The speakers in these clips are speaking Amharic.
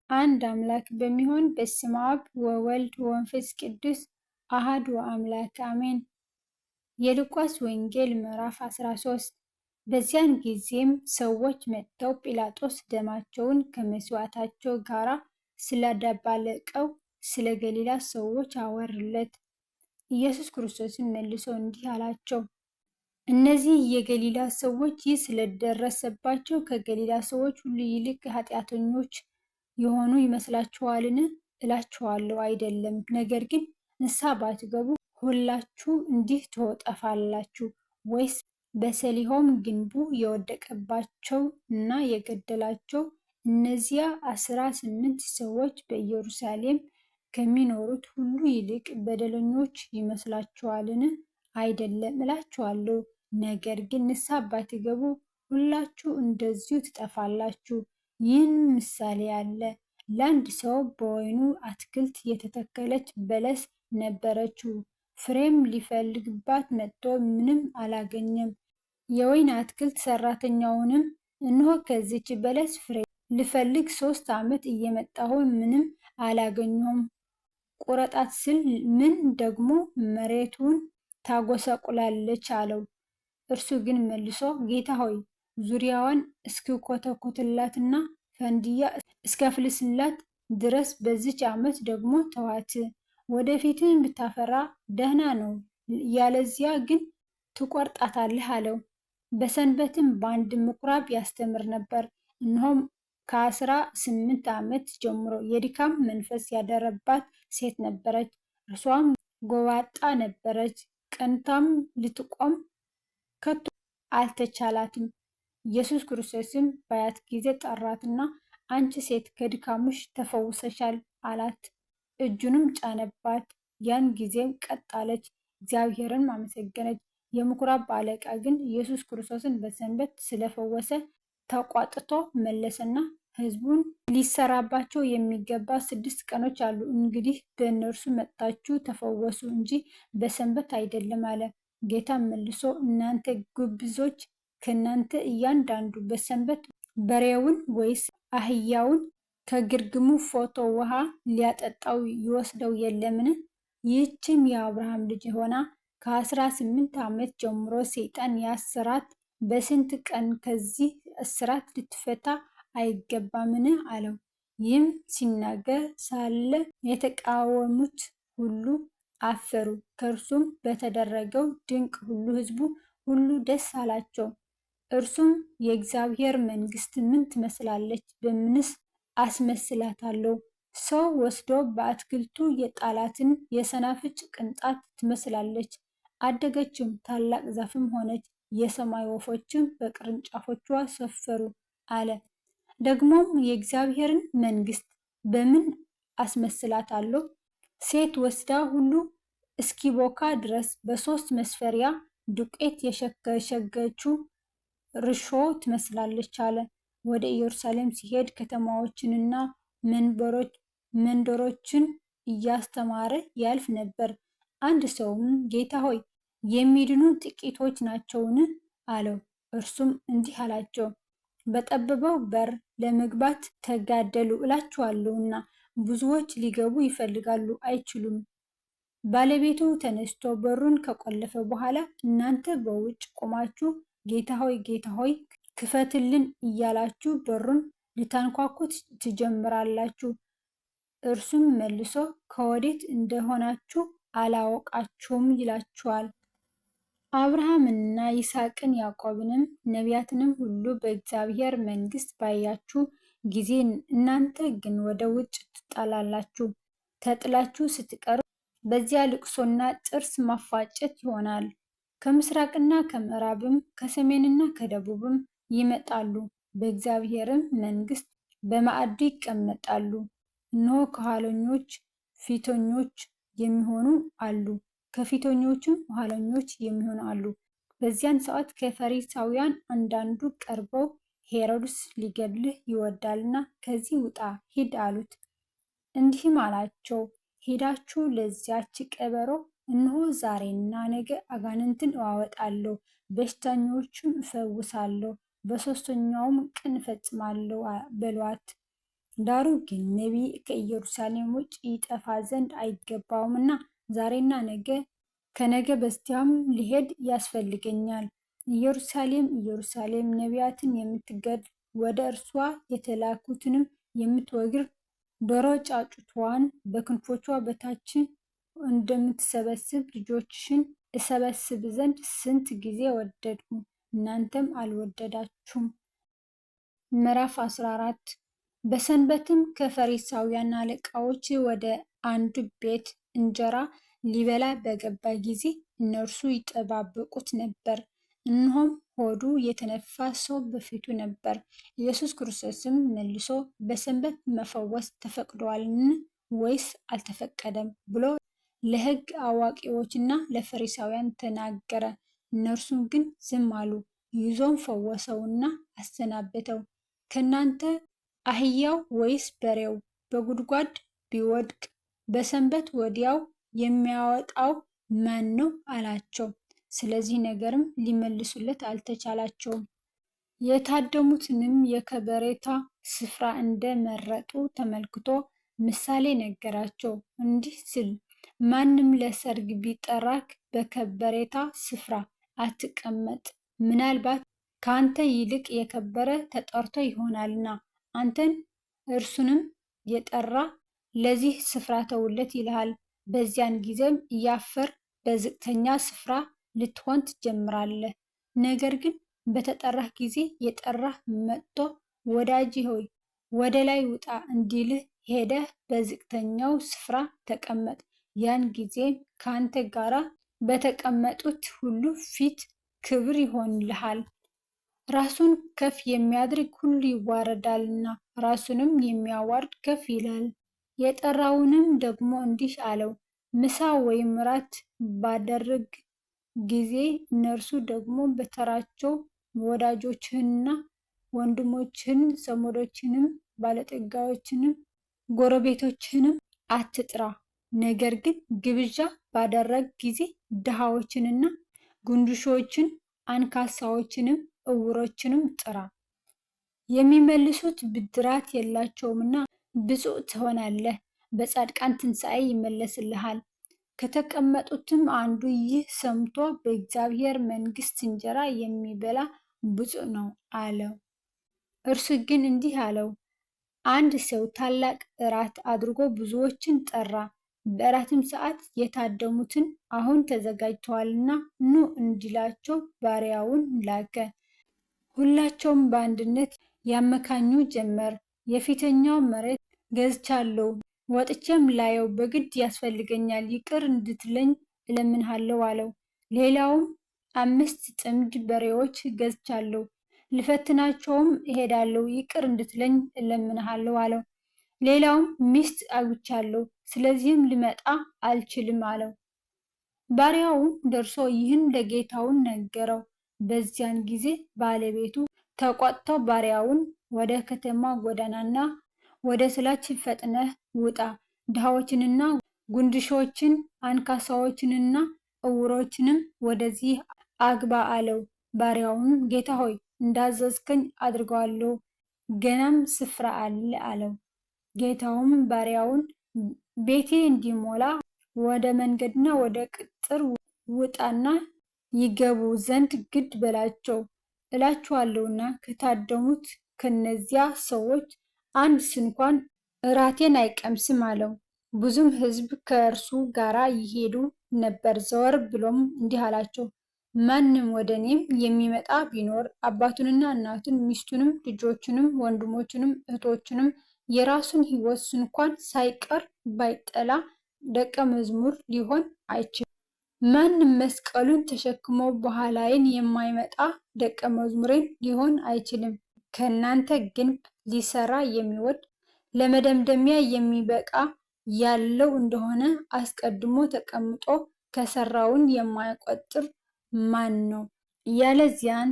አንድ አምላክ በሚሆን በስመ አብ ወወልድ ወመንፈስ ቅዱስ አሐዱ አምላክ አሜን። የሉቃስ ወንጌል ምዕራፍ 13 በዚያን ጊዜም ሰዎች መጥተው ጲላጦስ ደማቸውን ከመስዋዕታቸው ጋር ስላደባለቀው ስለ ገሊላ ሰዎች አወሩለት። ኢየሱስ ክርስቶስም መልሶ እንዲህ አላቸው፣ እነዚህ የገሊላ ሰዎች ይህ ስለደረሰባቸው ከገሊላ ሰዎች ሁሉ ይልቅ ኃጢአተኞች የሆኑ ይመስላችኋልን? እላችኋለሁ አይደለም። ነገር ግን ንስሐ ባትገቡ ሁላችሁ እንዲህ ትጠፋላችሁ። ወይስ በሰሊሆም ግንቡ የወደቀባቸው እና የገደላቸው እነዚያ 18 ሰዎች በኢየሩሳሌም ከሚኖሩት ሁሉ ይልቅ በደለኞች ይመስላችኋልን? አይደለም እላችኋለሁ። ነገር ግን ንስሐ ባትገቡ ሁላችሁ እንደዚሁ ትጠፋላችሁ። ይህን ምሳሌ አለ። ለአንድ ሰው በወይኑ አትክልት የተተከለች በለስ ነበረችው። ፍሬም ሊፈልግባት መጥቶ ምንም አላገኘም። የወይን አትክልት ሰራተኛውንም እነሆ ከዚች በለስ ፍሬ ልፈልግ 3 ዓመት እየመጣሁ ምንም አላገኘሁም፣ ቁረጣት ስል ምን ደግሞ መሬቱን ታጎሰቁላለች አለው። እርሱ ግን መልሶ ጌታ ሆይ ዙሪያዋን እስክኮተኩትላትና ፈንድያ እስከፍልስላት ድረስ በዚች ዓመት ደግሞ ተዋት፣ ወደፊትም ብታፈራ ደህና ነው፣ ያለዚያ ግን ትቆርጣታለህ አለው። በሰንበትም በአንድ ምኩራብ ያስተምር ነበር። እነሆም ከ18 ዓመት ጀምሮ የድካም መንፈስ ያደረባት ሴት ነበረች። እርሷም ጎባጣ ነበረች። ቀንታም ልትቆም ከቶ አልተቻላትም። ኢየሱስ ክርስቶስም ባያት ጊዜ ጠራትና አንቺ ሴት ከድካምሽ ተፈውሰሻል አላት። እጁንም ጫነባት። ያን ጊዜም ቀጥ አለች፣ እግዚአብሔርን አመሰገነች። የምኩራብ አለቃ ግን ኢየሱስ ክርስቶስን በሰንበት ስለፈወሰ ተቆጥቶ መለሰና ሕዝቡን ሊሰራባቸው የሚገባ 6 ቀኖች አሉ፣ እንግዲህ በእነርሱ መጥታችሁ ተፈወሱ እንጂ በሰንበት አይደለም አለ። ጌታ መልሶ እናንተ ግብዞች፣ ከእናንተ እያንዳንዱ በሰንበት በሬውን ወይስ አህያውን ከግርግሙ ፎቶ ውሃ ሊያጠጣው ይወስደው የለምን? ይህችም የአብርሃም ልጅ ሆና ከ18 ዓመት ጀምሮ ሰይጣን ያሰራት በስንት ቀን ከዚህ እስራት ልትፈታ አይገባምን? አለው። ይህም ሲናገር ሳለ የተቃወሙት ሁሉ አፈሩ። ከእርሱም በተደረገው ድንቅ ሁሉ ሕዝቡ ሁሉ ደስ አላቸው። እርሱም የእግዚአብሔር መንግሥት ምን ትመስላለች? በምንስ አስመስላታለሁ? ሰው ወስዶ በአትክልቱ የጣላትን የሰናፍጭ ቅንጣት ትመስላለች። አደገችም፣ ታላቅ ዛፍም ሆነች፣ የሰማይ ወፎችም በቅርንጫፎቿ ሰፈሩ አለ። ደግሞም የእግዚአብሔርን መንግሥት በምን አስመስላታለሁ? ሴት ወስዳ ሁሉ እስኪቦካ ድረስ በ3 መስፈሪያ ዱቄት የሸገችው እርሾ ትመስላለች አለ። ወደ ኢየሩሳሌም ሲሄድ ከተማዎችንና መንደሮችን እያስተማረ ያልፍ ነበር። አንድ ሰውም ጌታ ሆይ የሚድኑ ጥቂቶች ናቸውን? አለው። እርሱም እንዲህ አላቸው፣ በጠበበው በር ለመግባት ተጋደሉ እላችኋለሁና ብዙዎች ሊገቡ ይፈልጋሉ አይችሉም። ባለቤቱ ተነስቶ በሩን ከቆለፈ በኋላ እናንተ በውጭ ቆማችሁ ጌታ ሆይ ክፈትልን እያላችሁ በሩን ልታንኳኩ ትጀምራላችሁ። እርሱም መልሶ ከወዴት እንደሆናችሁ አላወቃችሁም ይላችኋል። አብርሃምንና ይስሐቅን ያዕቆብንም ነቢያትንም ሁሉ በእግዚአብሔር መንግሥት ባያችሁ ጊዜ እናንተ ግን ወደ ውጭ ትጣላላችሁ። ተጥላችሁ ስትቀሩ በዚያ ልቅሶና ጥርስ ማፋጨት ይሆናል። ከምስራቅና ከምዕራብም ከሰሜንና ከደቡብም ይመጣሉ፣ በእግዚአብሔርም መንግሥት በማዕዱ ይቀመጣሉ። እነሆ ከኋለኞች ፊተኞች የሚሆኑ አሉ፣ ከፊተኞችም ኋለኞች የሚሆኑ አሉ። በዚያን ሰዓት ከፈሪሳውያን አንዳንዱ ቀርበው ሄሮድስ ሊገድልህ ይወዳልና ከዚህ ውጣ ሂድ አሉት። እንዲህም አላቸው፣ ሄዳችሁ ለዚያች ቀበሮ እነሆ ዛሬና ነገ አጋንንትን አወጣለሁ፣ በሽተኞችም እፈውሳለሁ፣ በሦስተኛውም ቀን እፈጽማለሁ በሏት። ዳሩ ግን ነቢይ ከኢየሩሳሌም ውጭ ይጠፋ ዘንድ አይገባውምና ዛሬና ነገ ከነገ በስቲያም ሊሄድ ያስፈልገኛል። ኢየሩሳሌም ኢየሩሳሌም ነቢያትን የምትገድል ወደ እርሷ የተላኩትንም የምትወግር ዶሮ ጫጩቷን በክንፎቿ በታች እንደምትሰበስብ ልጆችሽን እሰበስብ ዘንድ ስንት ጊዜ ወደድሁ፣ እናንተም አልወደዳችሁም። ምዕራፍ 14 በሰንበትም ከፈሪሳውያን አለቃዎች ወደ አንዱ ቤት እንጀራ ሊበላ በገባ ጊዜ እነርሱ ይጠባበቁት ነበር። እነሆም ሆዱ የተነፋ ሰው በፊቱ ነበር። ኢየሱስ ክርስቶስም መልሶ በሰንበት መፈወስ ተፈቅዷልን ወይስ አልተፈቀደም ብሎ ለሕግ አዋቂዎችና ለፈሪሳውያን ተናገረ። እነርሱ ግን ዝም አሉ። ይዞም ፈወሰውና አሰናበተው። ከእናንተ አህያው ወይስ በሬው በጉድጓድ ቢወድቅ በሰንበት ወዲያው የሚያወጣው ማን ነው አላቸው። ስለዚህ ነገርም ሊመልሱለት አልተቻላቸውም። የታደሙትንም የከበሬታ ስፍራ እንደ መረጡ ተመልክቶ ምሳሌ ነገራቸው እንዲህ ሲል፣ ማንም ለሰርግ ቢጠራክ በከበሬታ ስፍራ አትቀመጥ፣ ምናልባት ከአንተ ይልቅ የከበረ ተጠርቶ ይሆናልና አንተን እርሱንም የጠራ ለዚህ ስፍራ ተውለት ይልሃል። በዚያን ጊዜም እያፈር በዝቅተኛ ስፍራ ልትሆን ትጀምራለህ። ነገር ግን በተጠራህ ጊዜ የጠራህ መጥቶ ወዳጄ ሆይ ወደ ላይ ውጣ እንዲልህ ሄደህ በዝቅተኛው ስፍራ ተቀመጥ። ያን ጊዜም ከአንተ ጋራ በተቀመጡት ሁሉ ፊት ክብር ይሆንልሃል። ራሱን ከፍ የሚያደርግ ሁሉ ይዋረዳልና ራሱንም የሚያዋርድ ከፍ ይላል። የጠራውንም ደግሞ እንዲህ አለው፣ ምሳ ወይም ራት ባደረግ ጊዜ እነርሱ ደግሞ በተራቸው ወዳጆችህንና ወንድሞችህን፣ ዘመዶችህንም፣ ባለጠጋዎችንም፣ ጎረቤቶችህንም አትጥራ። ነገር ግን ግብዣ ባደረግ ጊዜ ድሃዎችንና ጉንድሾችን፣ አንካሳዎችንም ዕውሮችንም ጥራ። የሚመልሱት ብድራት የላቸውምና ብፁዕ ትሆናለህ፣ በጻድቃን ትንሣኤ ይመለስልሃል። ከተቀመጡትም አንዱ ይህ ሰምቶ በእግዚአብሔር መንግሥት እንጀራ የሚበላ ብፁዕ ነው አለው። እርሱ ግን እንዲህ አለው፣ አንድ ሰው ታላቅ እራት አድርጎ ብዙዎችን ጠራ። በእራትም ሰዓት የታደሙትን አሁን ተዘጋጅተዋልና ኑ እንዲላቸው ባሪያውን ላከ። ሁላቸውም በአንድነት ያመካኙ ጀመር። የፊተኛው መሬት ገዝቻለሁ፣ ወጥቼም ላየው በግድ ያስፈልገኛል፣ ይቅር እንድትለኝ እለምንሃለሁ አለው። ሌላውም 5 ጥምድ በሬዎች ገዝቻለሁ፣ ልፈትናቸውም እሄዳለሁ፣ ይቅር እንድትለኝ እለምንሃለሁ አለው። ሌላውም ሚስት አግብቻለሁ፣ ስለዚህም ልመጣ አልችልም አለው። ባሪያውም ደርሶ ይህን ለጌታውን ነገረው። በዚያን ጊዜ ባለቤቱ ተቆጥቶ ባሪያውን ወደ ከተማ ጎዳናና ወደ ስላች ፈጥነህ ውጣ፣ ድሃዎችንና ጉንድሾችን፣ አንካሳዎችንና ዕውሮችንም ወደዚህ አግባ አለው። ባሪያውንም ጌታ ሆይ እንዳዘዝከኝ አድርገዋለሁ፣ ገናም ስፍራ አለ አለው። ጌታውም ባሪያውን ቤቴ እንዲሞላ ወደ መንገድና ወደ ቅጥር ውጣና ይገቡ ዘንድ ግድ በላቸው፣ እላችኋለሁና ከታደሙት ከነዚያ ሰዎች አንድ ስንኳን እራቴን አይቀምስም አለው። ብዙም ሕዝብ ከእርሱ ጋር ይሄዱ ነበር። ዘወር ብሎም እንዲህ አላቸው፣ ማንም ወደ እኔም የሚመጣ ቢኖር አባቱንና እናቱን፣ ሚስቱንም፣ ልጆቹንም፣ ወንድሞቹንም፣ እህቶቹንም የራሱን ሕይወት እንኳን ሳይቀር ባይጠላ ደቀ መዝሙር ሊሆን አይችልም። ማንም መስቀሉን ተሸክሞ በኋላዬን የማይመጣ ደቀ መዝሙሬን ሊሆን አይችልም። ከእናንተ ግንብ ሊሰራ የሚወድ ለመደምደሚያ የሚበቃ ያለው እንደሆነ አስቀድሞ ተቀምጦ ከሰራውን የማይቆጥር ማን ነው? ያለዚያን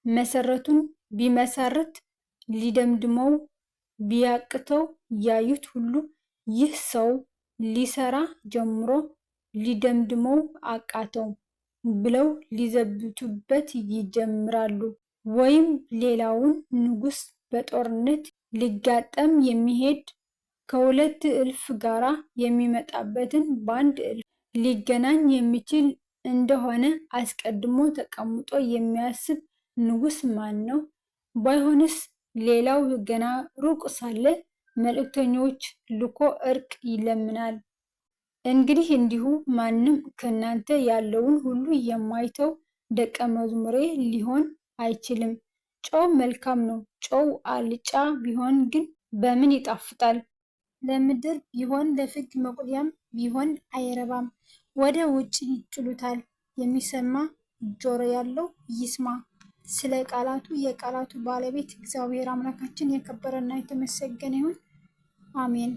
መሰረቱን ቢመሰርት ሊደምድመው ቢያቅተው ያዩት ሁሉ ይህ ሰው ሊሰራ ጀምሮ ሊደምድመው አቃተው ብለው ሊዘብቱበት ይጀምራሉ። ወይም ሌላውን ንጉሥ በጦርነት ሊጋጠም የሚሄድ ከሁለት እልፍ ጋራ የሚመጣበትን በአንድ እልፍ ሊገናኝ የሚችል እንደሆነ አስቀድሞ ተቀምጦ የሚያስብ ንጉሥ ማን ነው? ባይሆንስ ሌላው ገና ሩቅ ሳለ መልእክተኞች ልኮ እርቅ ይለምናል። እንግዲህ እንዲሁ ማንም ከእናንተ ያለውን ሁሉ የማይተው ደቀ መዝሙሬ ሊሆን አይችልም። ጨው መልካም ነው። ጨው አልጫ ቢሆን ግን በምን ይጣፍጣል? ለምድር ቢሆን ለፍግ መቁሊያም ቢሆን አይረባም። ወደ ውጭ ይጥሉታል። የሚሰማ ጆሮ ያለው ይስማ። ስለ ቃላቱ የቃላቱ ባለቤት እግዚአብሔር አምላካችን የከበረና የተመሰገነ ይሁን። አሜን።